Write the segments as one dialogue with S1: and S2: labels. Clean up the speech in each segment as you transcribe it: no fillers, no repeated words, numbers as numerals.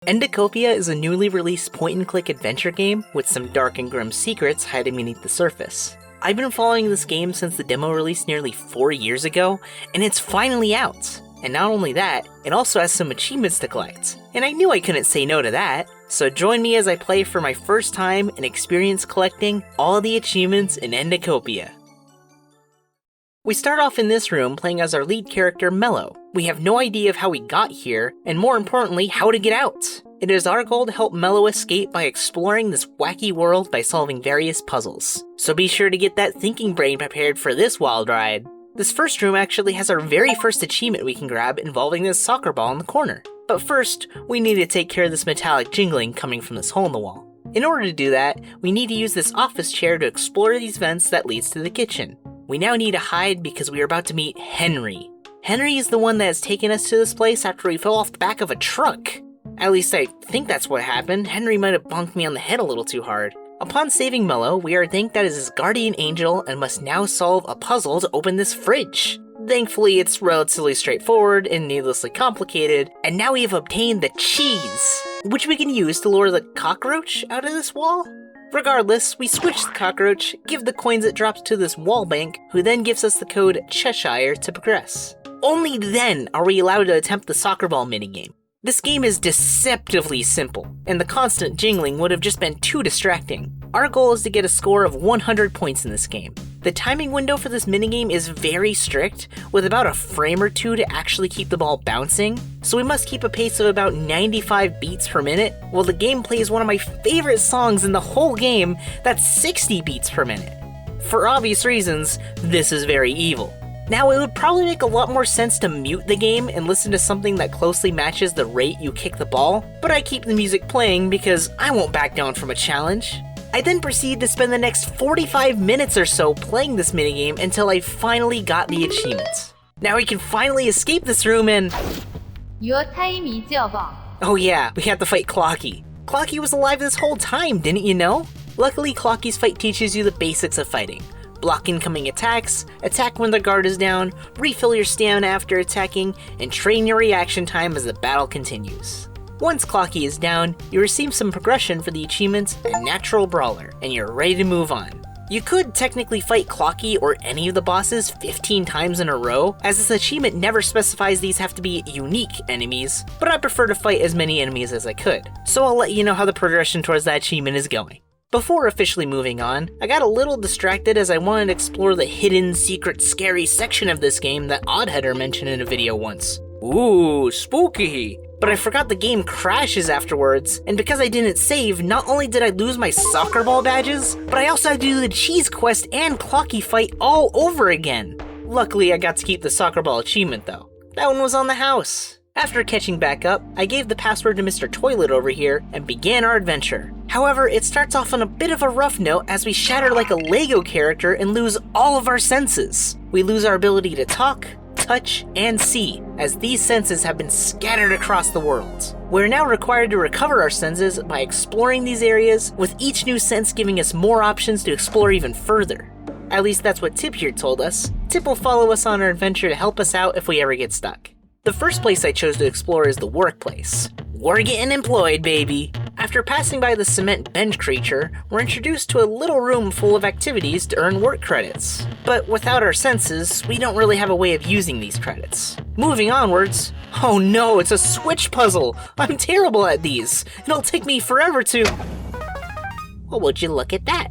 S1: Endacopia is a newly released point-and-click adventure game with some dark and grim secrets hiding beneath the surface. I've been following this game since the demo released nearly 4 years ago, and it's finally out. And not only that, it also has some achievements to collect. And I knew I couldn't say no to that, so join me as I play for my first time and experience collecting all the achievements in Endacopia. We start off in this room playing as our lead character, Mello. We have no idea of how we got here, and more importantly, how to get out. It is our goal to help Mello escape by exploring this wacky world by solving various puzzles. So be sure to get that thinking brain prepared for this wild ride. This first room actually has our very first achievement we can grab involving this soccer ball in the corner. But first, we need to take care of this metallic jingling coming from this hole in the wall. In order to do that, we need to use this office chair to explore these vents that leads to the kitchen. We now need to hide because we are about to meet Henry. Henry is the one that has taken us to this place after we fell off the back of a truck. At least I think that's what happened. Henry might have bonked me on the head a little too hard. Upon saving Mello, we are thanked as his guardian angel and must now solve a puzzle to open this fridge. Thankfully, it's relatively straightforward and needlessly complicated, and now we have obtained the cheese, which we can use to lure the cockroach out of this wall. Regardless, we switch the cockroach, give the coins it drops to this wall bank, who then gives us the code Cheshire to progress. Only then are we allowed to attempt the soccer ball minigame. This game is deceptively simple, and the constant jingling would have just been too distracting. Our goal is to get a score of 100 points in this game. The timing window for this minigame is very strict, with about a frame or two to actually keep the ball bouncing, so we must keep a pace of about 95 beats per minute, while the game plays one of my favorite songs in the whole game that's 60 beats per minute. For obvious reasons, this is very evil. Now, it would probably make a lot more sense to mute the game and listen to something that closely matches the rate you kick the ball, but I keep the music playing because I won't back down from a challenge. I then proceed to spend the next 45 minutes or so playing this minigame until I finally got the achievements. Now we can finally escape this room and... Oh yeah, we have to fight Clocky. Clocky was alive this whole time, didn't you know? Luckily, Clocky's fight teaches you the basics of fighting. Block incoming attacks, attack when the guard is down, refill your stamina after attacking, and train your reaction time as the battle continues. Once Clocky is down, you receive some progression for the achievement and Natural Brawler, and you're ready to move on. You could technically fight Clocky or any of the bosses 15 times in a row, as this achievement never specifies these have to be unique enemies, but I prefer to fight as many enemies as I could, so I'll let you know how the progression towards that achievement is going. Before officially moving on, I got a little distracted as I wanted to explore the hidden, secret, scary section of this game that Oddheader mentioned in a video once. Ooh, spooky! But I forgot the game crashes afterwards, and because I didn't save, not only did I lose my soccer ball badges, but I also had to do the cheese quest and Clocky fight all over again. Luckily, I got to keep the soccer ball achievement though. That one was on the house. After catching back up, I gave the password to Mr. Toilet over here and began our adventure. However, it starts off on a bit of a rough note as we shatter like a Lego character and lose all of our senses. We lose our ability to talk, touch, and see, as these senses have been scattered across the world. We're now required to recover our senses by exploring these areas, with each new sense giving us more options to explore even further. At least that's what Tip here told us. Tip will follow us on our adventure to help us out if we ever get stuck. The first place I chose to explore is the workplace. We're getting employed, baby! After passing by the cement bench creature, we're introduced to a little room full of activities to earn work credits. But without our senses, we don't really have a way of using these credits. Moving onwards... Oh no, it's a switch puzzle! I'm terrible at these! It'll take me forever to... Well, would you look at that?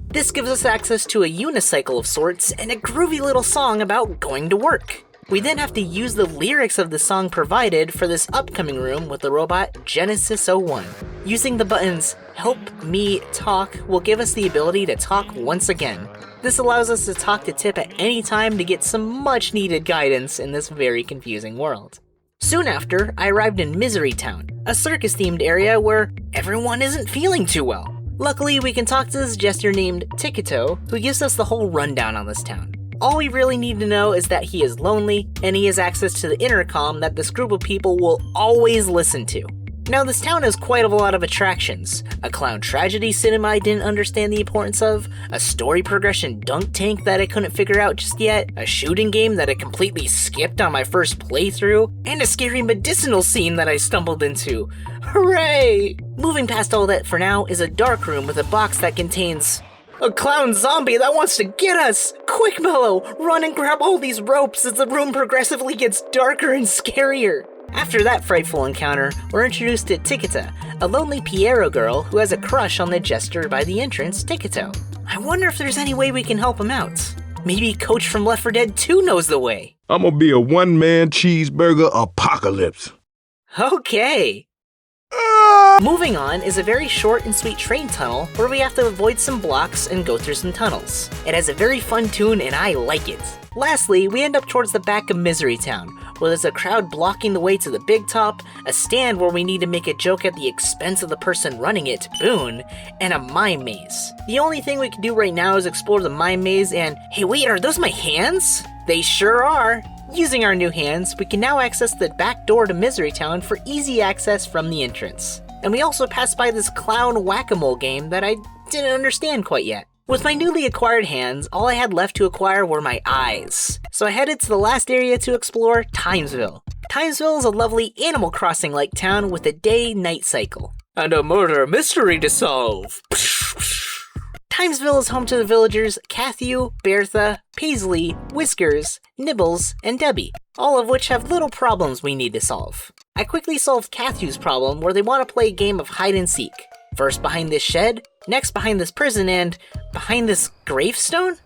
S1: This gives us access to a unicycle of sorts and a groovy little song about going to work. We then have to use the lyrics of the song provided for this upcoming room with the robot Genesis01. Using the buttons Help Me Talk will give us the ability to talk once again. This allows us to talk to Tip at any time to get some much needed guidance in this very confusing world. Soon after, I arrived in Misery Town, a circus themed area where everyone isn't feeling too well. Luckily, we can talk to this jester named Tikito, who gives us the whole rundown on this town. All we really need to know is that he is lonely, and he has access to the intercom that this group of people will always listen to. Now, this town has quite a lot of attractions. A clown tragedy cinema I didn't understand the importance of, a story progression dunk tank that I couldn't figure out just yet, a shooting game that I completely skipped on my first playthrough, and a scary medicinal scene that I stumbled into. Hooray! Moving past all that for now is a dark room with a box that contains a clown zombie that wants to get us! Quick, Mello! Run and grab all these ropes as the room progressively gets darker and scarier! After that frightful encounter, we're introduced to Tikita, a lonely Piero girl who has a crush on the jester by the entrance, Tikito. I wonder if there's any way we can help him out. Maybe Coach from Left 4 Dead 2 knows the way.
S2: I'm gonna be a one-man cheeseburger apocalypse.
S1: Okay. Moving on is a very short and sweet train tunnel where we have to avoid some blocks and go through some tunnels. It has a very fun tune and I like it. Lastly, we end up towards the back of Misery Town, where there's a crowd blocking the way to the big top, a stand where we need to make a joke at the expense of the person running it, Boone, and a mime maze. The only thing we can do right now is explore the mime maze and, hey wait, are those my hands? They sure are! Using our new hands, we can now access the back door to Misery Town for easy access from the entrance. And we also passed by this clown whack-a-mole game that I didn't understand quite yet. With my newly acquired hands, all I had left to acquire were my eyes. So I headed to the last area to explore, Timesville. Timesville is a lovely Animal Crossing-like town with a day-night cycle. And a murder mystery to solve! Timesville is home to the villagers Cathew, Bertha, Paisley, Whiskers, Nibbles, and Debbie, all of which have little problems we need to solve. I quickly solved Cathew's problem where they want to play a game of hide and seek. First behind this shed, next behind this prison, and behind this gravestone?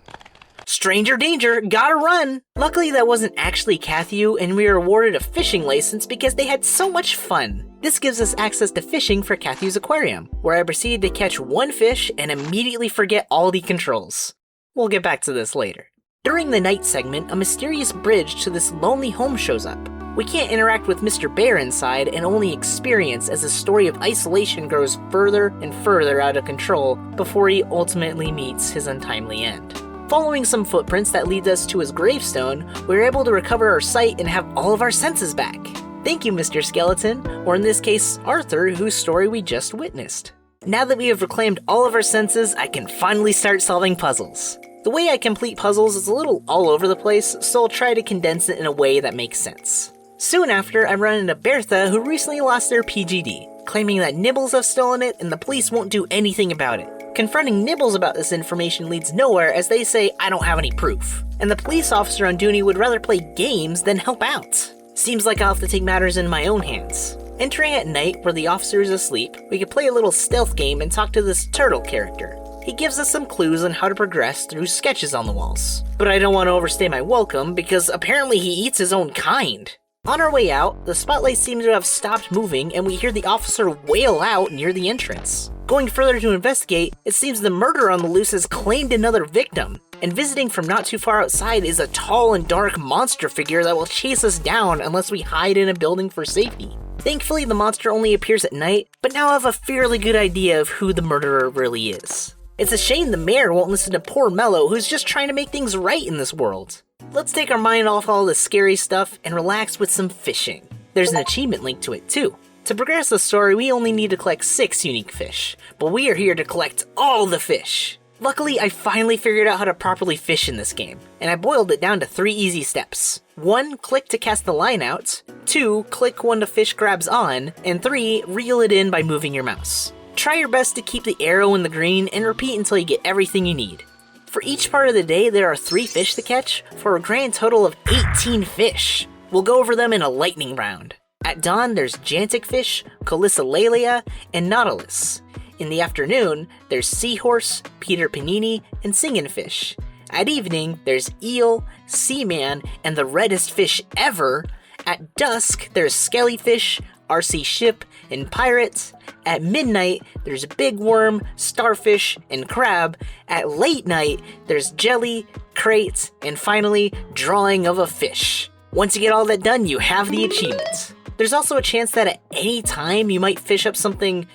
S1: Stranger danger, gotta run! Luckily that wasn't actually Cathew, and we were awarded a fishing license because they had so much fun. This gives us access to fishing for Cathew's aquarium, where I proceeded to catch one fish and immediately forget all the controls. We'll get back to this later. During the night segment, a mysterious bridge to this lonely home shows up. We can't interact with Mr. Bear inside and only experience as the story of isolation grows further and further out of control before he ultimately meets his untimely end. Following some footprints that lead us to his gravestone, we're able to recover our sight and have all of our senses back. Thank you, Mr. Skeleton, or in this case, Arthur, whose story we just witnessed. Now that we have reclaimed all of our senses, I can finally start solving puzzles. The way I complete puzzles is a little all over the place, so I'll try to condense it in a way that makes sense. Soon after, I run into Bertha, who recently lost their PGD, claiming that Nibbles have stolen it and the police won't do anything about it. Confronting Nibbles about this information leads nowhere as they say I don't have any proof, and the police officer on duty would rather play games than help out. Seems like I'll have to take matters in my own hands. Entering at night where the officer is asleep, we can play a little stealth game and talk to this turtle character. He gives us some clues on how to progress through sketches on the walls. But I don't want to overstay my welcome because apparently he eats his own kind. On our way out, the spotlights seem to have stopped moving and we hear the officer wail out near the entrance. Going further to investigate, it seems the murderer on the loose has claimed another victim, and visiting from not too far outside is a tall and dark monster figure that will chase us down unless we hide in a building for safety. Thankfully, the monster only appears at night, but now I have a fairly good idea of who the murderer really is. It's a shame the mayor won't listen to poor Mello, who's just trying to make things right in this world. Let's take our mind off all this scary stuff and relax with some fishing. There's an achievement linked to it too. To progress the story, we only need to collect 6 unique fish, but we are here to collect all the fish. Luckily, I finally figured out how to properly fish in this game, and I boiled it down to 3 easy steps. 1, click to cast the line out, 2, click when the fish grabs on, and 3, reel it in by moving your mouse. Try your best to keep the arrow in the green and repeat until you get everything you need. For each part of the day, there are 3 fish to catch, for a grand total of 18 fish. We'll go over them in a lightning round. At dawn, there's Jantic fish, Colissolalia, and Nautilus. In the afternoon, there's Seahorse, Peter Panini, and Singin' fish. At evening, there's Eel, Seaman, and the reddest fish ever. At dusk, there's Skellyfish, RC Ship, and Pirate. At midnight, there's Big Worm, Starfish, and Crab. At late night, there's Jelly, Crate, and finally, Drawing of a Fish. Once you get all that done, you have the achievement. There's also a chance that at any time you might fish up something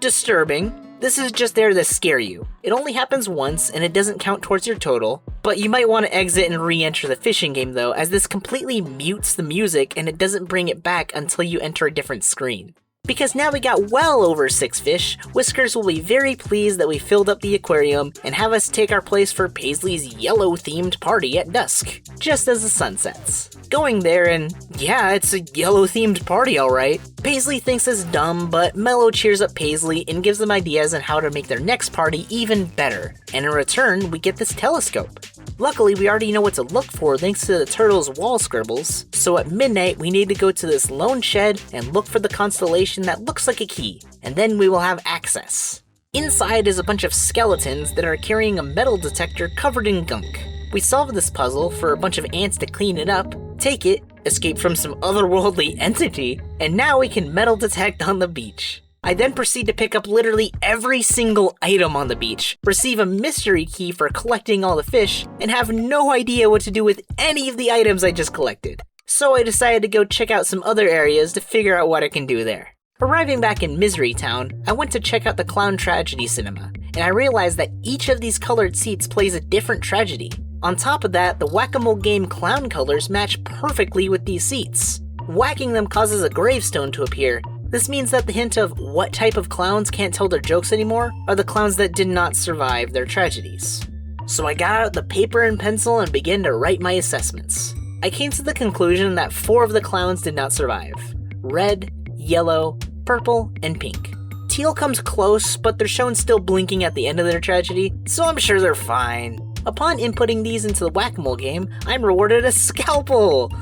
S1: disturbing. This is just there to scare you. It only happens once and it doesn't count towards your total, but you might want to exit and re-enter the fishing game though, as this completely mutes the music and it doesn't bring it back until you enter a different screen. Because now we got well over 6 fish, Whiskers will be very pleased that we filled up the aquarium and have us take our place for Paisley's yellow-themed party at dusk, just as the sun sets. Going there and, yeah, it's a yellow-themed party alright. Paisley thinks it's dumb, but Mello cheers up Paisley and gives them ideas on how to make their next party even better. And in return, we get this telescope. Luckily, we already know what to look for thanks to the turtle's wall scribbles, so at midnight we need to go to this lone shed and look for the constellation that looks like a key, and then we will have access. Inside is a bunch of skeletons that are carrying a metal detector covered in gunk. We solve this puzzle for a bunch of ants to clean it up, take it, escape from some otherworldly entity, and now we can metal detect on the beach. I then proceed to pick up literally every single item on the beach, receive a mystery key for collecting all the fish, and have no idea what to do with any of the items I just collected. So I decided to go check out some other areas to figure out what I can do there. Arriving back in Misery Town, I went to check out the Clown Tragedy Cinema, and I realized that each of these colored seats plays a different tragedy. On top of that, the whack-a-mole game clown colors match perfectly with these seats. Whacking them causes a gravestone to appear. This means that the hint of what type of clowns can't tell their jokes anymore are the clowns that did not survive their tragedies. So I got out the paper and pencil and began to write my assessments. I came to the conclusion that 4 of the clowns did not survive. Red, yellow, purple, and pink. Teal comes close, but they're shown still blinking at the end of their tragedy, so I'm sure they're fine. Upon inputting these into the whack-a-mole game, I'm rewarded a scalpel!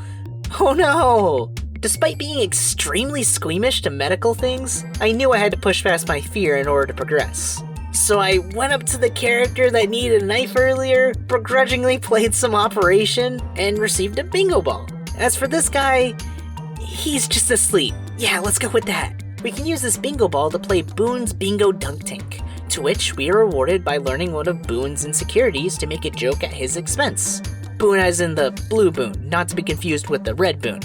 S1: Oh no! Despite being extremely squeamish to medical things, I knew I had to push past my fear in order to progress. So I went up to the character that needed a knife earlier, begrudgingly played some operation, and received a bingo ball. As for this guy, he's just asleep. Yeah, let's go with that. We can use this bingo ball to play Boone's Bingo Dunk Tank, to which we are rewarded by learning one of Boone's insecurities to make a joke at his expense. Boone as in the blue Boone, not to be confused with the red Boone.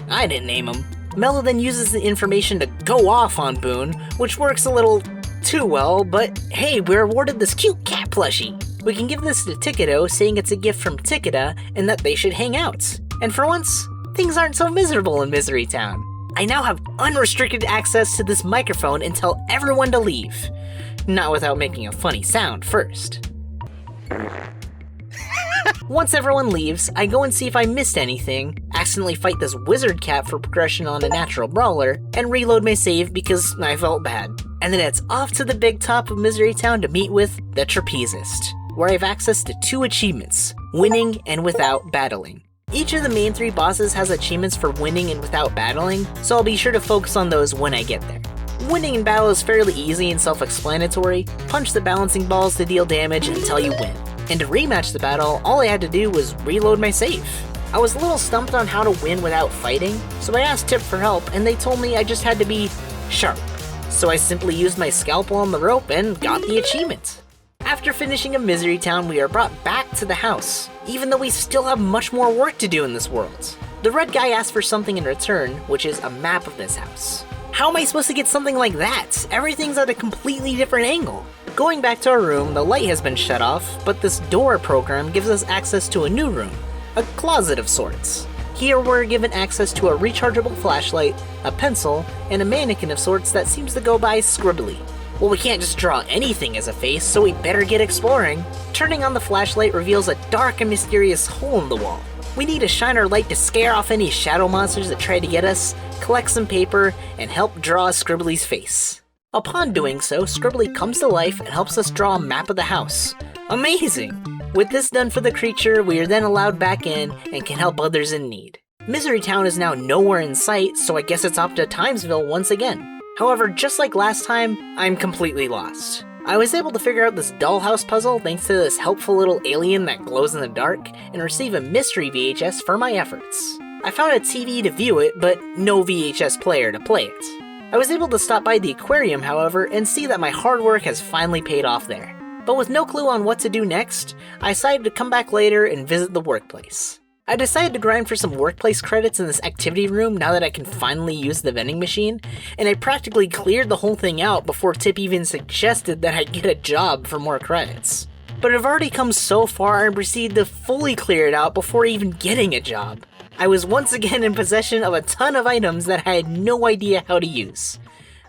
S1: I didn't name him. Mello then uses the information to go off on Boone, which works a little too well, but hey, we're awarded this cute cat plushie. We can give this to Ticketo, saying it's a gift from Ticketa and that they should hang out. And for once, things aren't so miserable in Misery Town. I now have unrestricted access to this microphone and tell everyone to leave. Not without making a funny sound first. Once everyone leaves, I go and see if I missed anything, accidentally fight this wizard cat for progression on a natural brawler, and reload my save because I felt bad. And then it's off to the big top of Misery Town to meet with the Trapezist, where I have access to 2 achievements, winning and without battling. Each of the main 3 bosses has achievements for winning and without battling, so I'll be sure to focus on those when I get there. Winning in battle is fairly easy and self-explanatory. Punch the balancing balls to deal damage until you win. And to rematch the battle, all I had to do was reload my save. I was a little stumped on how to win without fighting, so I asked Tip for help and they told me I just had to be sharp. So I simply used my scalpel on the rope and got the achievement. After finishing a Misery Town, we are brought back to the house, even though we still have much more work to do in this world. The red guy asked for something in return, which is a map of this house. How am I supposed to get something like that? Everything's at a completely different angle. Going back to our room, the light has been shut off, but this door program gives us access to a new room, a closet of sorts. Here we're given access to a rechargeable flashlight, a pencil, and a mannequin of sorts that seems to go by Scribbly. Well, we can't just draw anything as a face, so we better get exploring. Turning on the flashlight reveals a dark and mysterious hole in the wall. We need to shine our light to scare off any shadow monsters that try to get us, collect some paper, and help draw Scribbly's face. Upon doing so, Scribbly comes to life and helps us draw a map of the house. Amazing! With this done for the creature, we are then allowed back in and can help others in need. Misery Town is now nowhere in sight, so I guess it's off to Timesville once again. However, just like last time, I'm completely lost. I was able to figure out this dollhouse puzzle thanks to this helpful little alien that glows in the dark, and receive a mystery VHS for my efforts. I found a TV to view it, but no VHS player to play it. I was able to stop by the aquarium, however, and see that my hard work has finally paid off there. But with no clue on what to do next, I decided to come back later and visit the workplace. I decided to grind for some workplace credits in this activity room now that I can finally use the vending machine, and I practically cleared the whole thing out before Tip even suggested that I get a job for more credits. But I've already come so far and proceeded to fully clear it out before even getting a job. I was once again in possession of a ton of items that I had no idea how to use.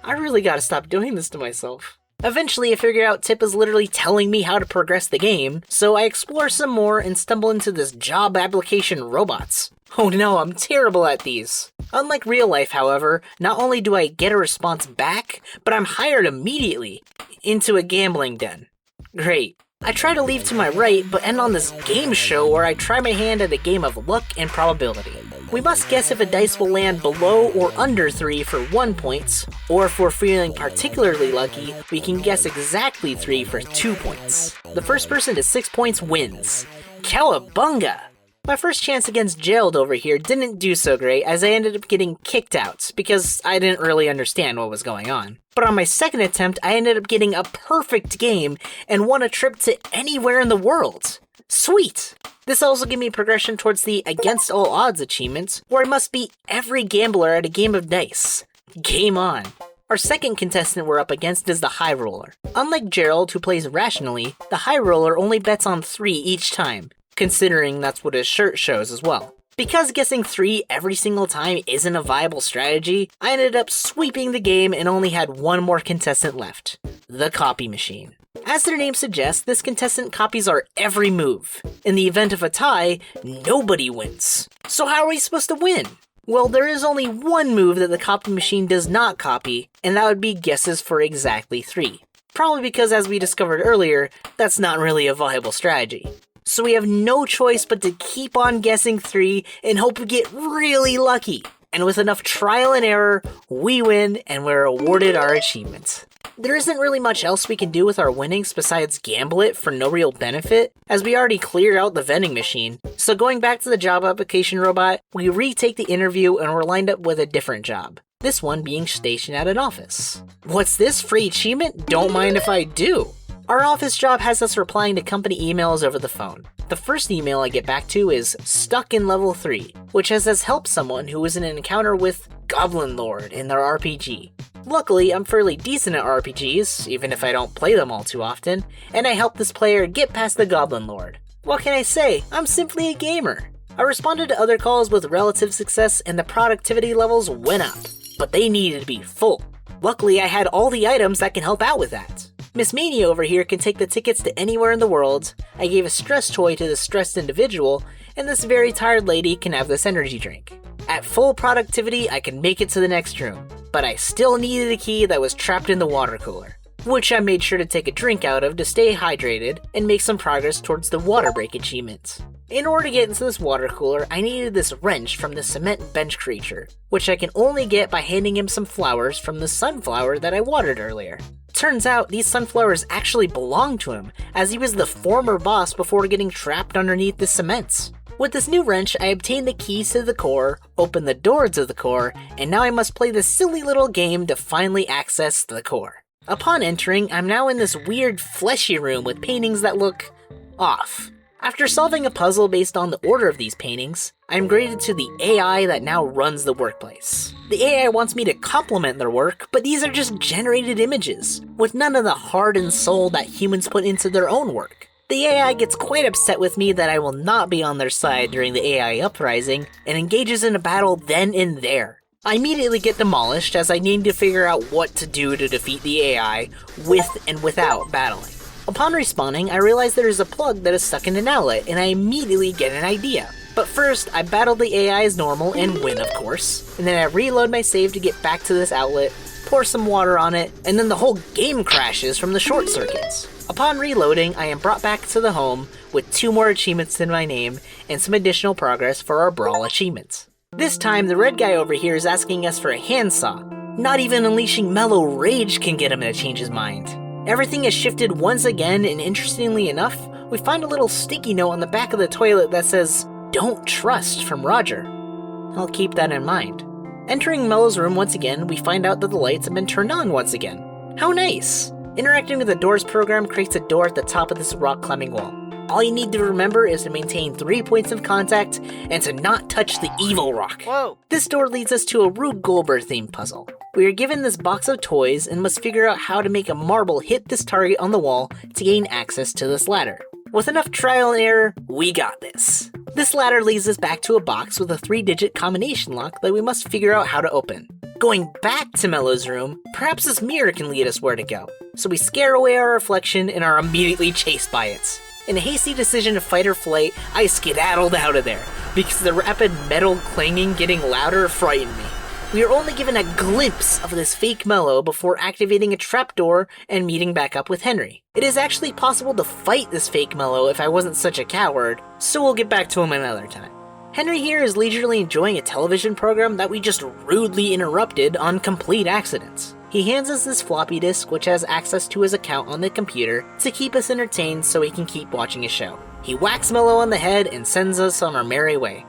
S1: I really gotta stop doing this to myself. Eventually, I figured out Tip is literally telling me how to progress the game, so I explore some more and stumble into this job application robots. Oh no, I'm terrible at these. Unlike real life, however, not only do I get a response back, but I'm hired immediately into a gambling den. Great. I try to leave to my right, but end on this game show where I try my hand at a game of luck and probability. We must guess if a dice will land below or under 3 for 1 points, or if we're feeling particularly lucky, we can guess exactly 3 for 2 points. The first person to 6 points wins. Cowabunga! My first chance against Gerald over here didn't do so great as I ended up getting kicked out because I didn't really understand what was going on. But on my second attempt, I ended up getting a perfect game and won a trip to anywhere in the world. Sweet! This also gave me progression towards the Against All Odds achievement, where I must beat every gambler at a game of dice. Game on! Our second contestant we're up against is the High Roller. Unlike Gerald, who plays rationally, the High Roller only bets on 3 each time, considering that's what his shirt shows as well. Because guessing 3 every single time isn't a viable strategy, I ended up sweeping the game and only had one more contestant left. The Copy Machine. As their name suggests, this contestant copies our every move. In the event of a tie, nobody wins. So how are we supposed to win? Well, there is only one move that the Copy Machine does not copy, and that would be guesses for exactly 3. Probably because, as we discovered earlier, that's not really a viable strategy. So we have no choice but to keep on guessing 3 and hope we get really lucky. And with enough trial and error, we win and we're awarded our achievement. There isn't really much else we can do with our winnings besides gamble it for no real benefit, as we already cleared out the vending machine. So going back to the job application robot, we retake the interview and we're lined up with a different job. This one being stationed at an office. What's this, free achievement? Don't mind if I do. Our office job has us replying to company emails over the phone. The first email I get back to is stuck in level 3, which has us help someone who was in an encounter with Goblin Lord in their RPG. Luckily, I'm fairly decent at RPGs, even if I don't play them all too often, and I help this player get past the Goblin Lord. What can I say? I'm simply a gamer. I responded to other calls with relative success and the productivity levels went up, but they needed to be full. Luckily, I had all the items that can help out with that. Miss Mania over here can take the tickets to anywhere in the world, I gave a stress toy to the stressed individual, and this very tired lady can have this energy drink. At full productivity, I can make it to the next room, but I still needed a key that was trapped in the water cooler, which I made sure to take a drink out of to stay hydrated and make some progress towards the water break achievement. In order to get into this water cooler, I needed this wrench from the cement bench creature, which I can only get by handing him some flowers from the sunflower that I watered earlier. Turns out, these sunflowers actually belong to him, as he was the former boss before getting trapped underneath the cements. With this new wrench, I obtained the keys to the core, opened the doors of the core, and now I must play this silly little game to finally access the core. Upon entering, I'm now in this weird fleshy room with paintings that look off. After solving a puzzle based on the order of these paintings, I'm graded to the AI that now runs the workplace. The AI wants me to compliment their work, but these are just generated images, with none of the heart and soul that humans put into their own work. The AI gets quite upset with me that I will not be on their side during the AI uprising, and engages in a battle then and there. I immediately get demolished as I need to figure out what to do to defeat the AI, with and without battling. Upon respawning, I realize there is a plug that is stuck in an outlet, and I immediately get an idea. But first, I battle the AI as normal and win, of course, and then I reload my save to get back to this outlet, pour some water on it, and then the whole game crashes from the short circuits. Upon reloading, I am brought back to the home with 2 more achievements in my name and some additional progress for our brawl achievements. This time, the red guy over here is asking us for a handsaw. Not even unleashing mellow rage can get him to change his mind. Everything has shifted once again, and interestingly enough, we find a little sticky note on the back of the toilet that says, "Don't trust" from Roger. I'll keep that in mind. Entering Mello's room once again, we find out that the lights have been turned on once again. How nice! Interacting with the doors program creates a door at the top of this rock climbing wall. All you need to remember is to maintain 3 points of contact and to not touch the evil rock. Whoa. This door leads us to a Rube Goldberg themed puzzle. We are given this box of toys and must figure out how to make a marble hit this target on the wall to gain access to this ladder. With enough trial and error, we got this. This ladder leads us back to a box with a 3-digit combination lock that we must figure out how to open. Going back to Mello's room, perhaps this mirror can lead us where to go. So we scare away our reflection and are immediately chased by it. In a hasty decision of fight or flight, I skedaddled out of there, because the rapid metal clanging getting louder frightened me. We are only given a glimpse of this fake Mello before activating a trapdoor and meeting back up with Henry. It is actually possible to fight this fake Mello if I wasn't such a coward, so we'll get back to him another time. Henry here is leisurely enjoying a television program that we just rudely interrupted on complete accident. He hands us this floppy disk which has access to his account on the computer to keep us entertained so he can keep watching his show. He whacks Mello on the head and sends us on our merry way.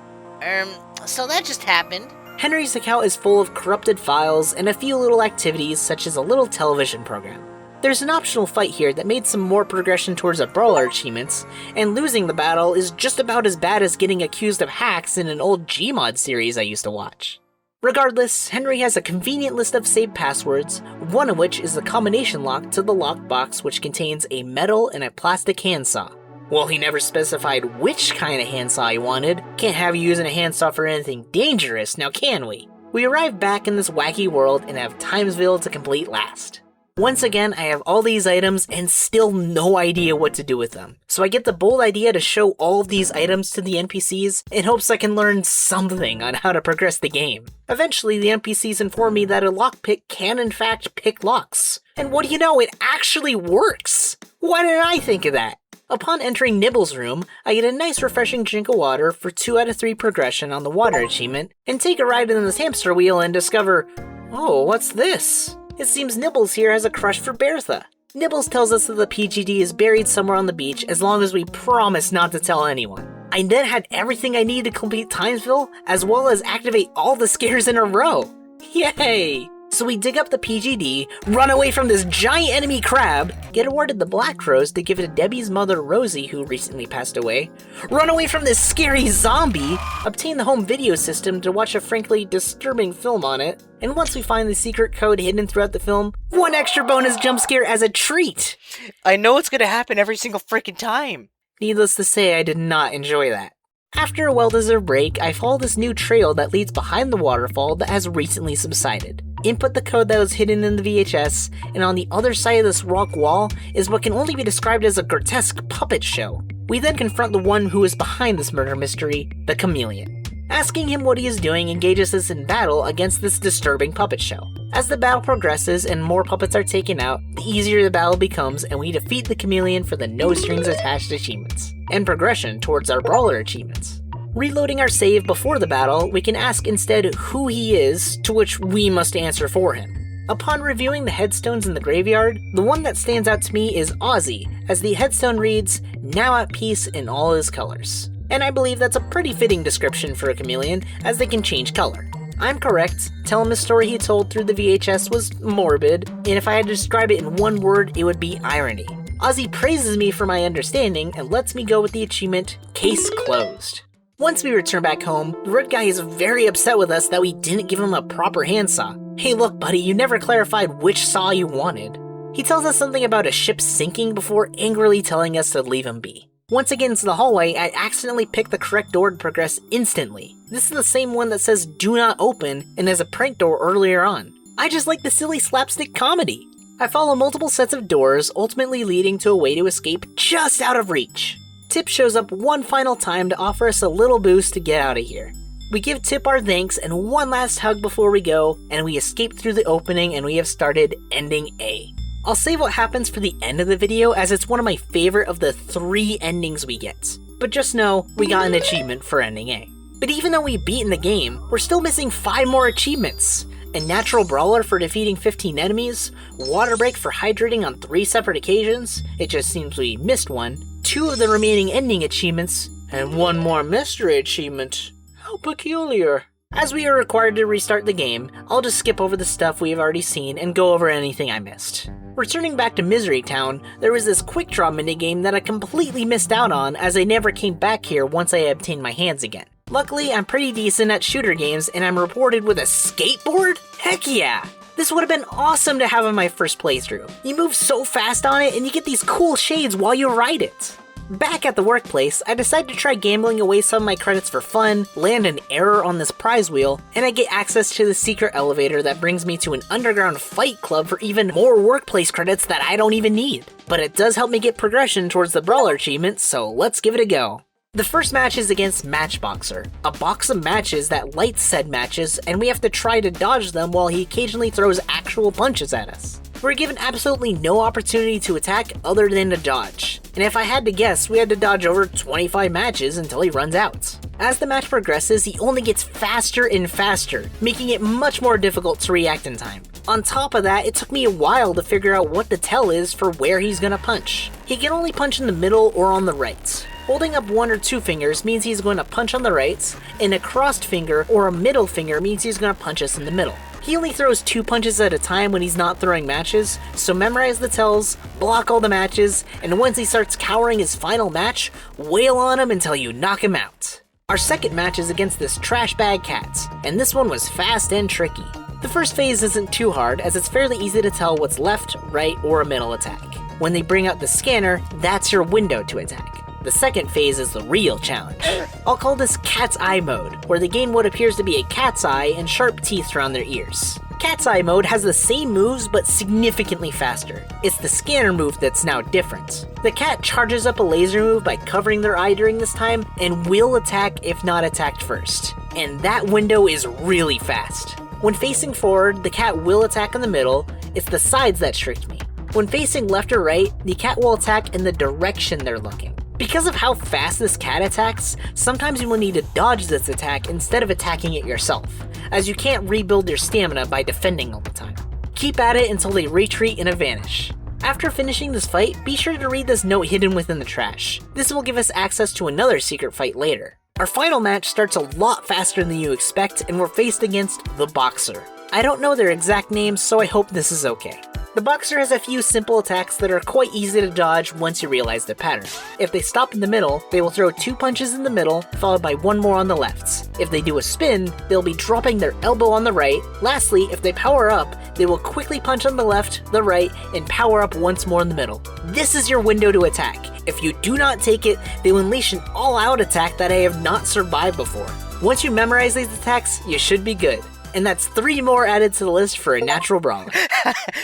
S3: So that just happened.
S1: Henry's account is full of corrupted files and a few little activities such as a little television program. There's an optional fight here that made some more progression towards our brawler achievements, and losing the battle is just about as bad as getting accused of hacks in an old Gmod series I used to watch. Regardless, Henry has a convenient list of saved passwords, one of which is the combination lock to the lockbox which contains a metal and a plastic handsaw. Well, he never specified which kind of handsaw he wanted. Can't have you using a handsaw for anything dangerous, now can we? We arrive back in this wacky world and have Timesville to complete last. Once again, I have all these items and still no idea what to do with them. So I get the bold idea to show all of these items to the NPCs in hopes I can learn something on how to progress the game. Eventually, the NPCs inform me that a lockpick can in fact pick locks. And what do you know, it actually works! Why didn't I think of that? Upon entering Nibble's room, I get a nice refreshing drink of water for 2 out of 3 progression on the water achievement, and take a ride in this hamster wheel and discover, oh, what's this? It seems Nibbles here has a crush for Bertha. Nibbles tells us that the PGD is buried somewhere on the beach as long as we promise not to tell anyone. I then had everything I need to complete Timesville, as well as activate all the scares in a row. Yay! So we dig up the PGD, run away from this giant enemy crab, get awarded the Black Rose to give it to Debbie's mother Rosie, who recently passed away, run away from this scary zombie, obtain the home video system to watch a frankly disturbing film on it, and once we find the secret code hidden throughout the film, 1 extra bonus jump scare as a treat!
S3: I know it's gonna happen every single freaking time.
S1: Needless to say, I did not enjoy that. After a well-deserved break, I follow this new trail that leads behind the waterfall that has recently subsided. Input the code that was hidden in the VHS, and on the other side of this rock wall is what can only be described as a grotesque puppet show. We then confront the one who is behind this murder mystery, the Chameleon. Asking him what he is doing engages us in battle against this disturbing puppet show. As the battle progresses and more puppets are taken out, the easier the battle becomes and we defeat the Chameleon for the no strings attached achievements, and progression towards our brawler achievements. Reloading our save before the battle, we can ask instead who he is, to which we must answer for him. Upon reviewing the headstones in the graveyard, the one that stands out to me is Ozzy, as the headstone reads, "Now at peace in all his colors." And I believe that's a pretty fitting description for a chameleon, as they can change color. I'm correct, tell him a story he told through the VHS was morbid, and if I had to describe it in one word, it would be irony. Ozzy praises me for my understanding and lets me go with the achievement, Case Closed. Once we return back home, the red guy is very upset with us that we didn't give him a proper handsaw. Hey look buddy, you never clarified which saw you wanted. He tells us something about a ship sinking before angrily telling us to leave him be. Once again into the hallway, I accidentally picked the correct door to progress instantly. This is the same one that says do not open and has a prank door earlier on. I just like the silly slapstick comedy. I follow multiple sets of doors, ultimately leading to a way to escape just out of reach. Tip shows up one final time to offer us a little boost to get out of here. We give Tip our thanks and one last hug before we go, and we escape through the opening and we have started Ending A. I'll save what happens for the end of the video as it's one of my favorite of the 3 endings we get. But just know, we got an achievement for Ending A. But even though we've beaten the game, we're still missing 5 more achievements. A natural brawler for defeating 15 enemies, water break for hydrating on 3 separate occasions, it just seems we missed one, 2 of the remaining ending achievements, and 1 more mystery achievement. How peculiar. As we are required to restart the game, I'll just skip over the stuff we have already seen and go over anything I missed. Returning back to Misery Town, there was this quick draw minigame that I completely missed out on as I never came back here once I obtained my hands again. Luckily, I'm pretty decent at shooter games and I'm rewarded with a skateboard? Heck yeah! This would have been awesome to have in my first playthrough. You move so fast on it and you get these cool shades while you ride it. Back at the workplace, I decide to try gambling away some of my credits for fun, land an error on this prize wheel, and I get access to the secret elevator that brings me to an underground fight club for even more workplace credits that I don't even need. But it does help me get progression towards the brawler achievement, so let's give it a go. The first match is against Matchboxer, a box of matches that lights said matches, and we have to try to dodge them while he occasionally throws actual punches at us. We're given absolutely no opportunity to attack other than to dodge, and if I had to guess, we had to dodge over 25 matches until he runs out. As the match progresses, he only gets faster and faster, making it much more difficult to react in time. On top of that, it took me a while to figure out what the tell is for where he's gonna punch. He can only punch in the middle or on the right. Holding up 1 or 2 fingers means he's going to punch on the right, and a crossed finger or a middle finger means he's going to punch us in the middle. He only throws 2 punches at a time when he's not throwing matches, so memorize the tells, block all the matches, and once he starts cowering his final match, wail on him until you knock him out. Our second match is against this trash bag cat, and this one was fast and tricky. The first phase isn't too hard as it's fairly easy to tell what's left, right, or a middle attack. When they bring out the scanner, that's your window to attack. The second phase is the real challenge. I'll call this Cat's Eye mode, where they gain what appears to be a cat's eye and sharp teeth around their ears. Cat's Eye mode has the same moves but significantly faster. It's the scanner move that's now different. The cat charges up a laser move by covering their eye during this time and will attack if not attacked first. And that window is really fast. When facing forward, the cat will attack in the middle. It's the sides that tricked me. When facing left or right, the cat will attack in the direction they're looking. Because of how fast this cat attacks, sometimes you will need to dodge this attack instead of attacking it yourself, as you can't rebuild your stamina by defending all the time. Keep at it until they retreat and vanish. After finishing this fight, be sure to read this note hidden within the trash. This will give us access to another secret fight later. Our final match starts a lot faster than you expect, and we're faced against the Boxer. I don't know their exact names, so I hope this is okay. The Boxer has a few simple attacks that are quite easy to dodge once you realize their pattern. If they stop in the middle, they will throw 2 punches in the middle, followed by 1 more on the left. If they do a spin, they'll be dropping their elbow on the right. Lastly, if they power up, they will quickly punch on the left, the right, and power up once more in the middle. This is your window to attack. If you do not take it, they will unleash an all-out attack that I have not survived before. Once you memorize these attacks, you should be good. And that's 3 more added to the list for a natural brawler.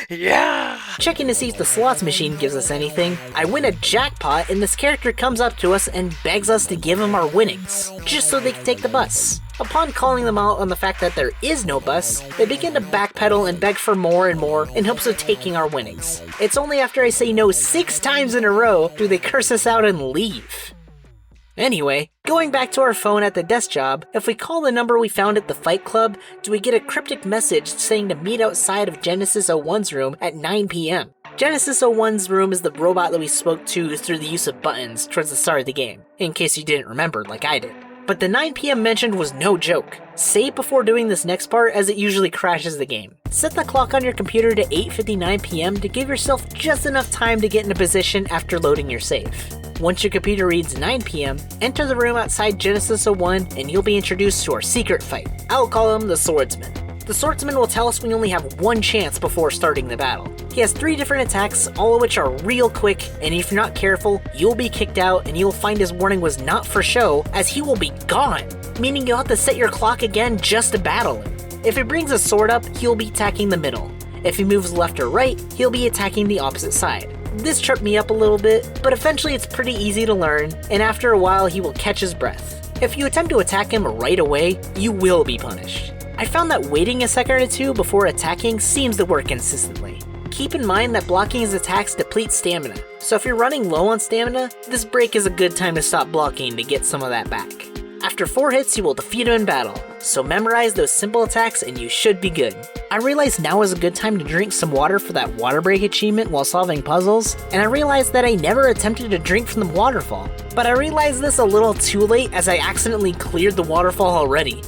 S3: Yeah!
S1: Checking to see if the slots machine gives us anything, I win a jackpot and this character comes up to us and begs us to give him our winnings, just so they can take the bus. Upon calling them out on the fact that there is no bus, they begin to backpedal and beg for more and more in hopes of taking our winnings. It's only after I say no 6 times in a row do they curse us out and leave. Anyway, going back to our phone at the desk job, if we call the number we found at the fight club, do we get a cryptic message saying to meet outside of Genesis 01's room at 9 p.m. Genesis 01's room is the robot that we spoke to through the use of buttons towards the start of the game, in case you didn't remember like I did. But the 9 p.m. mentioned was no joke. Save before doing this next part as it usually crashes the game. Set the clock on your computer to 8:59 p.m. to give yourself just enough time to get into position after loading your save. Once your computer reads 9 p.m., enter the room outside Genesis 01 and you'll be introduced to our secret fight. I'll call him the Swordsman. The Swordsman will tell us we only have 1 chance before starting the battle. He has 3 different attacks, all of which are real quick, and if you're not careful, you'll be kicked out and you'll find his warning was not for show, as he will be gone, meaning you'll have to set your clock again just to battle him. If he brings a sword up, he'll be attacking the middle. If he moves left or right, he'll be attacking the opposite side. This tripped me up a little bit, but eventually it's pretty easy to learn, and after a while he will catch his breath. If you attempt to attack him right away, you will be punished. I found that waiting a second or 2 before attacking seems to work consistently. Keep in mind that blocking his attacks depletes stamina, so if you're running low on stamina, this break is a good time to stop blocking to get some of that back. After 4 hits, you will defeat him in battle, so memorize those simple attacks and you should be good. I realize now is a good time to drink some water for that water break achievement while solving puzzles, and I realized that I never attempted to drink from the waterfall. But I realized this a little too late as I accidentally cleared the waterfall already.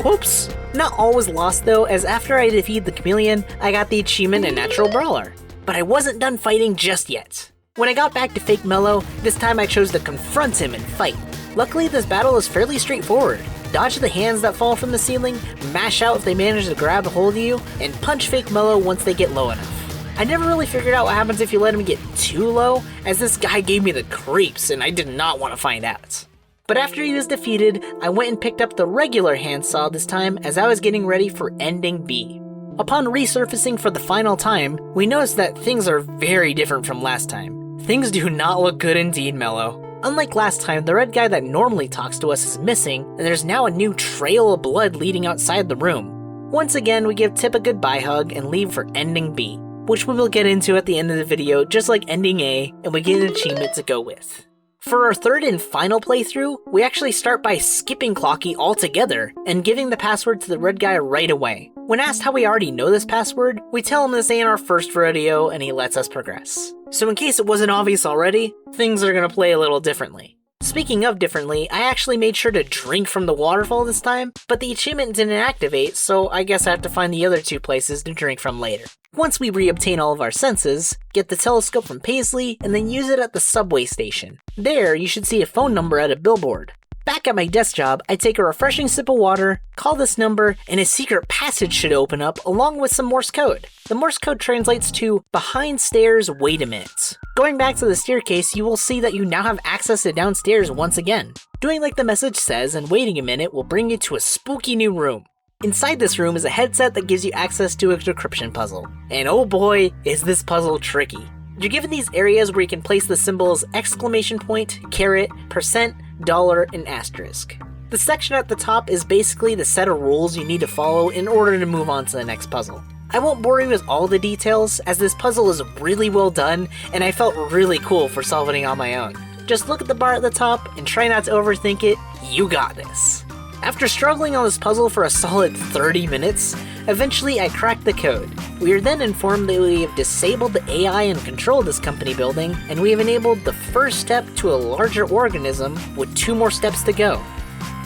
S1: Whoops! Not all was lost though, as after I defeated the chameleon, I got the achievement in Natural Brawler. But I wasn't done fighting just yet. When I got back to Fake Mellow, this time I chose to confront him and fight. Luckily, this battle is fairly straightforward. Dodge the hands that fall from the ceiling, mash out if they manage to grab a hold of you, and punch Fake Mellow once they get low enough. I never really figured out what happens if you let him get too low, as this guy gave me the creeps and I did not want to find out. But after he was defeated, I went and picked up the regular handsaw this time as I was getting ready for ending B. Upon resurfacing for the final time, we noticed that things are very different from last time. Things do not look good indeed, Mello. Unlike last time, the red guy that normally talks to us is missing, and there's now a new trail of blood leading outside the room. Once again, we give Tip a goodbye hug and leave for ending B, which we will get into at the end of the video just like ending A, and we get an achievement to go with. For our third and final playthrough, we actually start by skipping Clocky altogether and giving the password to the red guy right away. When asked how we already know this password, we tell him this ain't our first rodeo and he lets us progress. So in case it wasn't obvious already, things are gonna play a little differently. Speaking of differently, I actually made sure to drink from the waterfall this time, but the achievement didn't activate, so I guess I have to find the other two places to drink from later. Once we reobtain all of our senses, get the telescope from Paisley, and then use it at the subway station. There, you should see a phone number at a billboard. Back at my desk job, I take a refreshing sip of water, call this number, and a secret passage should open up along with some Morse code. The Morse code translates to, "Behind stairs, wait a minute." Going back to the staircase, you will see that you now have access to downstairs once again. Doing like the message says and waiting a minute will bring you to a spooky new room. Inside this room is a headset that gives you access to a decryption puzzle. And oh boy, is this puzzle tricky. You're given these areas where you can place the symbols exclamation point, caret, percent, dollar, and asterisk. The section at the top is basically the set of rules you need to follow in order to move on to the next puzzle. I won't bore you with all the details, as this puzzle is really well done, and I felt really cool for solving it on my own. Just look at the bar at the top and try not to overthink it, you got this. After struggling on this puzzle for a solid 30 minutes, eventually I cracked the code. We are then informed that we have disabled the AI and controlled this company building, and we have enabled the first step to a larger organism with 2 more steps to go.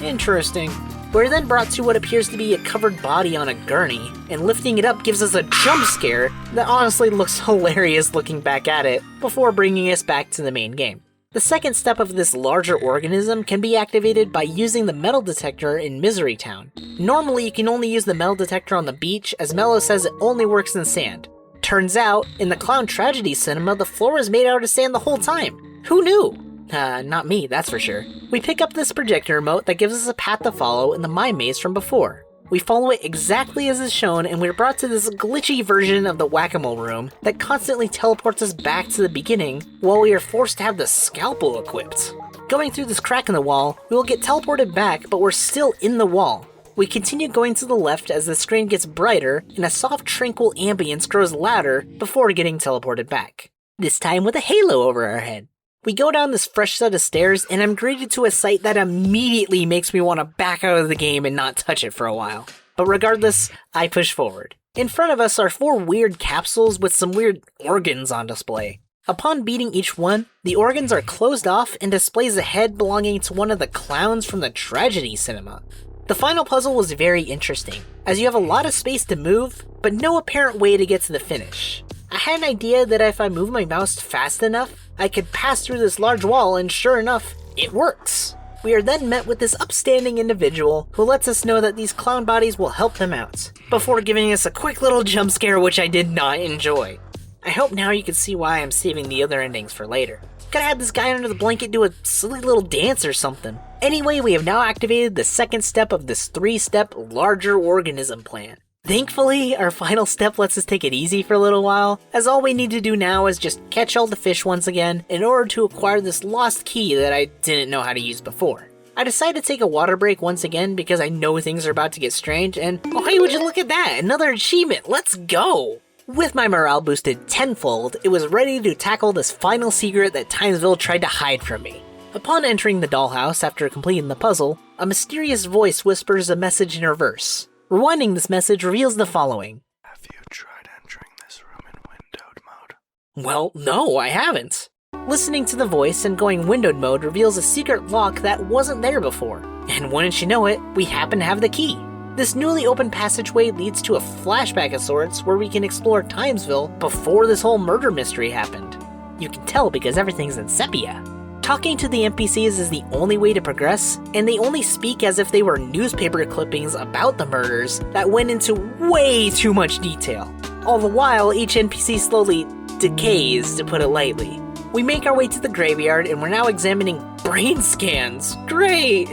S1: Interesting. We're then brought to what appears to be a covered body on a gurney, and lifting it up gives us a jump scare that honestly looks hilarious looking back at it, before bringing us back to the main game. The second step of this larger organism can be activated by using the metal detector in Misery Town. Normally you can only use the metal detector on the beach, as Mello says it only works in sand. Turns out, in the Clown Tragedy cinema, the floor was made out of sand the whole time. Who knew? Not me, that's for sure. We pick up this projector remote that gives us a path to follow in the mime maze from before. We follow it exactly as is shown, and we're brought to this glitchy version of the whack-a-mole room that constantly teleports us back to the beginning while we are forced to have the scalpel equipped. Going through this crack in the wall, we will get teleported back, but we're still in the wall. We continue going to the left as the screen gets brighter and a soft tranquil ambience grows louder before getting teleported back. This time with a halo over our head. We go down this fresh set of stairs, and I'm greeted to a sight that immediately makes me want to back out of the game and not touch it for a while. But regardless, I push forward. In front of us are 4 weird capsules with some weird organs on display. Upon beating each one, the organs are closed off and displays a head belonging to one of the clowns from the tragedy cinema. The final puzzle was very interesting, as you have a lot of space to move, but no apparent way to get to the finish. I had an idea that if I move my mouse fast enough, I could pass through this large wall, and sure enough, it works. We are then met with this upstanding individual who lets us know that these clown bodies will help them out, before giving us a quick little jump scare which I did not enjoy. I hope now you can see why I'm saving the other endings for later. Could have had this guy under the blanket do a silly little dance or something. Anyway, we have now activated the second step of this 3-step larger organism plan. Thankfully, our final step lets us take it easy for a little while, as all we need to do now is just catch all the fish once again in order to acquire this lost key that I didn't know how to use before. I decided to take a water break once again because I know things are about to get strange, and oh hey, would you look at that, another achievement, let's go! With my morale boosted tenfold, it was ready to tackle this final secret that Timesville tried to hide from me. Upon entering the dollhouse after completing the puzzle, a mysterious voice whispers a message in reverse. Rewinding this message reveals the following.
S3: Have you tried entering this room in windowed mode?
S1: Well, no, I haven't. Listening to the voice and going windowed mode reveals a secret lock that wasn't there before. And wouldn't you know it, we happen to have the key. This newly opened passageway leads to a flashback of sorts where we can explore Timesville before this whole murder mystery happened. You can tell because everything's in sepia. Talking to the NPCs is the only way to progress, and they only speak as if they were newspaper clippings about the murders that went into way too much detail. All the while, each NPC slowly decays, to put it lightly. We make our way to the graveyard and we're now examining brain scans. Great!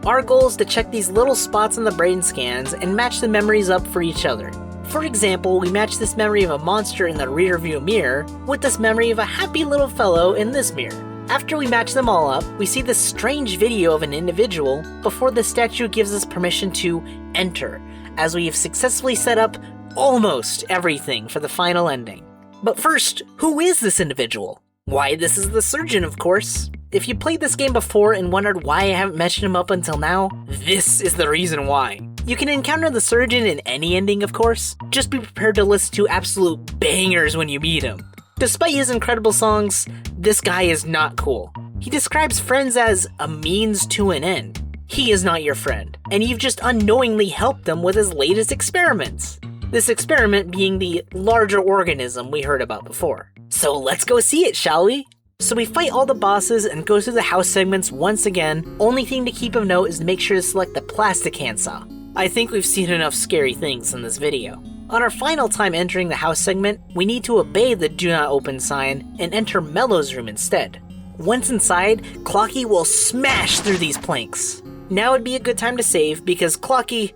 S1: Our goal is to check these little spots in the brain scans and match the memories up for each other. For example, we match this memory of a monster in the rearview mirror with this memory of a happy little fellow in this mirror. After we match them all up, we see this strange video of an individual before the statue gives us permission to enter, as we have successfully set up almost everything for the final ending. But first, who is this individual? Why, this is the surgeon, of course. If you played this game before and wondered why I haven't mentioned him up until now, this is the reason why. You can encounter the surgeon in any ending, of course. Just be prepared to listen to absolute bangers when you meet him. Despite his incredible songs, this guy is not cool. He describes friends as a means to an end. He is not your friend, and you've just unknowingly helped him with his latest experiments. This experiment being the larger organism we heard about before. So let's go see it, shall we? So we fight all the bosses and go through the house segments once again. Only thing to keep of note is to make sure to select the plastic handsaw. I think we've seen enough scary things in this video. On our final time entering the house segment, we need to obey the do not open sign and enter Mellow's room instead. Once inside, Clocky will smash through these planks. Now would be a good time to save because Clocky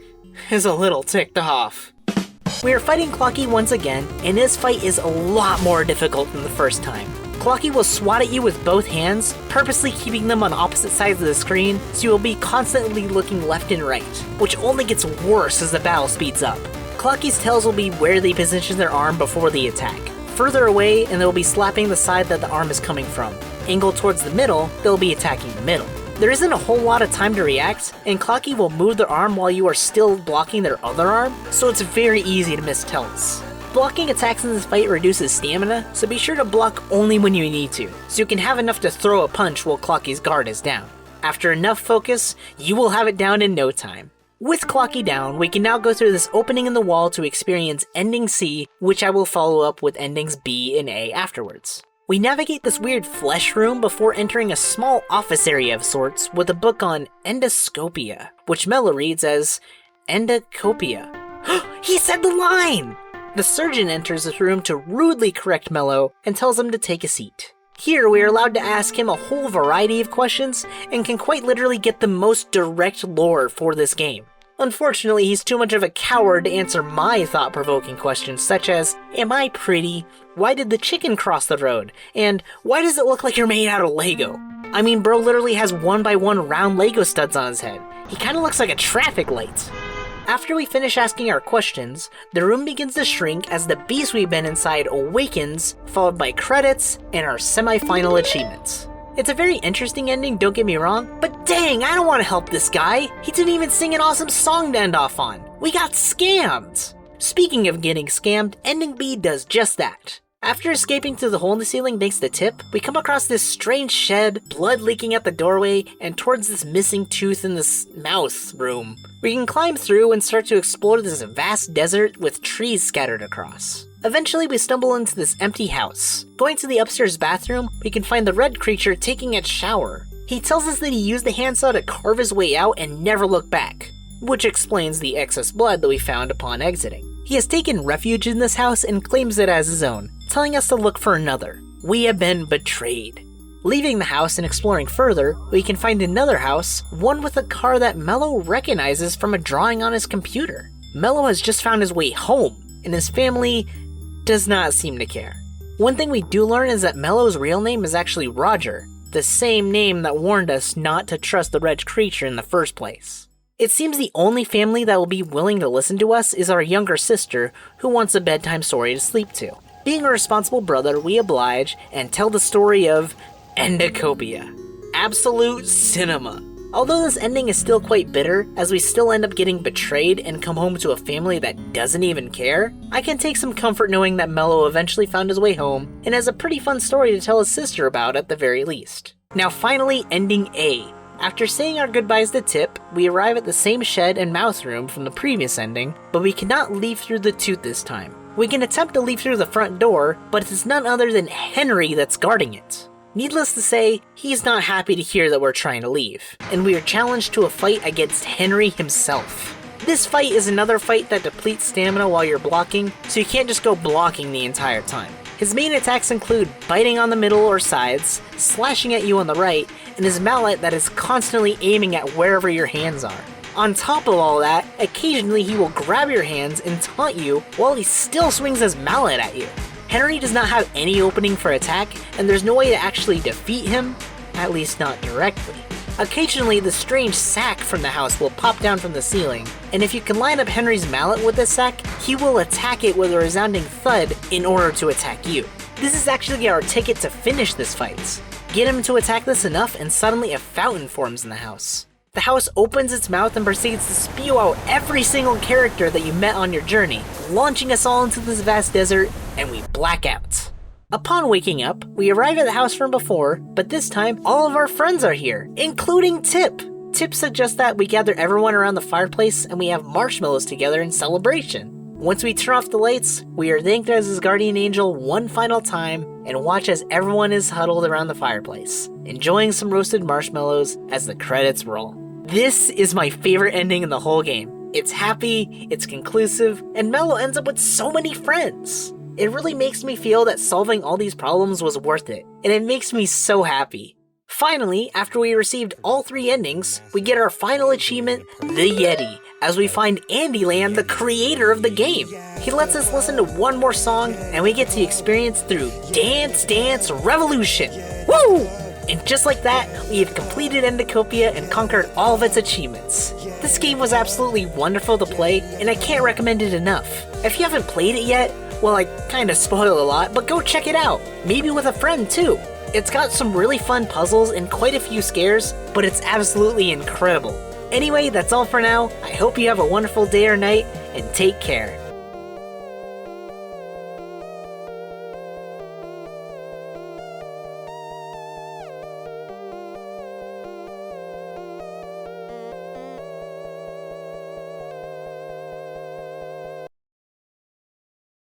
S1: is a little ticked off. We are fighting Clocky once again, and this fight is a lot more difficult than the first time. Clocky will swat at you with both hands, purposely keeping them on opposite sides of the screen, so you will be constantly looking left and right, which only gets worse as the battle speeds up. Clocky's tails will be where they position their arm before the attack. Further away, and they'll be slapping the side that the arm is coming from. Angled towards the middle, they'll be attacking the middle. There isn't a whole lot of time to react, and Clocky will move their arm while you are still blocking their other arm, so it's very easy to miss tilts. Blocking attacks in this fight reduces stamina, so be sure to block only when you need to, so you can have enough to throw a punch while Clocky's guard is down. After enough focus, you will have it down in no time. With Clocky down, we can now go through this opening in the wall to experience Ending C, which I will follow up with Endings B and A afterwards. We navigate this weird flesh room before entering a small office area of sorts with a book on Endacopia, which Mello reads as Endacopia. He said the line! The surgeon enters this room to rudely correct Mello and tells him to take a seat. Here we are allowed to ask him a whole variety of questions and can quite literally get the most direct lore for this game. Unfortunately, he's too much of a coward to answer my thought-provoking questions such as, am I pretty? Why did the chicken cross the road? And why does it look like you're made out of Lego? I mean, bro literally has 1x1 round Lego studs on his head. He kinda looks like a traffic light. After we finish asking our questions, the room begins to shrink as the beast we've been inside awakens, followed by credits and our semi-final achievements. It's a very interesting ending, don't get me wrong, but dang, I don't want to help this guy. He didn't even sing an awesome song to end off on. We got scammed. Speaking of getting scammed, Ending B does just that. After escaping through the hole in the ceiling thanks to Tip, we come across this strange shed, blood leaking out the doorway, and towards this missing tooth in this mouth room. We can climb through and start to explore this vast desert with trees scattered across. Eventually we stumble into this empty house. Going to the upstairs bathroom, we can find the red creature taking a shower. He tells us that he used the handsaw to carve his way out and never look back, which explains the excess blood that we found upon exiting. He has taken refuge in this house and claims it as his own, telling us to look for another. We have been betrayed. Leaving the house and exploring further, we can find another house, one with a car that Mello recognizes from a drawing on his computer. Mello has just found his way home, and his family does not seem to care. One thing we do learn is that Mello's real name is actually Roger, the same name that warned us not to trust the red creature in the first place. It seems the only family that will be willing to listen to us is our younger sister, who wants a bedtime story to sleep to. Being a responsible brother, we oblige and tell the story of Endacopia. Absolute cinema. Although this ending is still quite bitter, as we still end up getting betrayed and come home to a family that doesn't even care, I can take some comfort knowing that Mello eventually found his way home and has a pretty fun story to tell his sister about at the very least. Now finally, Ending A. After saying our goodbyes to Tip, we arrive at the same shed and mouth room from the previous ending, but we cannot leave through the tooth this time. We can attempt to leave through the front door, but it's none other than Henry that's guarding it. Needless to say, he's not happy to hear that we're trying to leave, and we are challenged to a fight against Henry himself. This fight is another fight that depletes stamina while you're blocking, so you can't just go blocking the entire time. His main attacks include biting on the middle or sides, slashing at you on the right, and his mallet that is constantly aiming at wherever your hands are. On top of all that, occasionally he will grab your hands and taunt you while he still swings his mallet at you. Henry does not have any opening for attack, and there's no way to actually defeat him, at least not directly. Occasionally, the strange sack from the house will pop down from the ceiling, and if you can line up Henry's mallet with the sack, he will attack it with a resounding thud in order to attack you. This is actually our ticket to finish this fight. Get him to attack this enough and suddenly a fountain forms in the house. The house opens its mouth and proceeds to spew out every single character that you met on your journey, launching us all into this vast desert, and we black out. Upon waking up, we arrive at the house from before, but this time all of our friends are here, including Tip. Tip suggests that we gather everyone around the fireplace and we have marshmallows together in celebration. Once we turn off the lights, we are thanked as his guardian angel one final time and watch as everyone is huddled around the fireplace, enjoying some roasted marshmallows as the credits roll. This is my favorite ending in the whole game. It's happy, it's conclusive, and Mello ends up with so many friends. It really makes me feel that solving all these problems was worth it, and it makes me so happy. Finally, after we received all 3 endings, we get our final achievement, the Yeti, as we find Andyland, the creator of the game. He lets us listen to one more song, and we get to experience through Dance Dance Revolution. Woo! And just like that, we have completed Endacopia and conquered all of its achievements. This game was absolutely wonderful to play, and I can't recommend it enough. If you haven't played it yet, well, I kinda spoiled a lot, but go check it out. Maybe with a friend too. It's got some really fun puzzles and quite a few scares, but it's absolutely incredible. Anyway, that's all for now. I hope you have a wonderful day or night, and take care.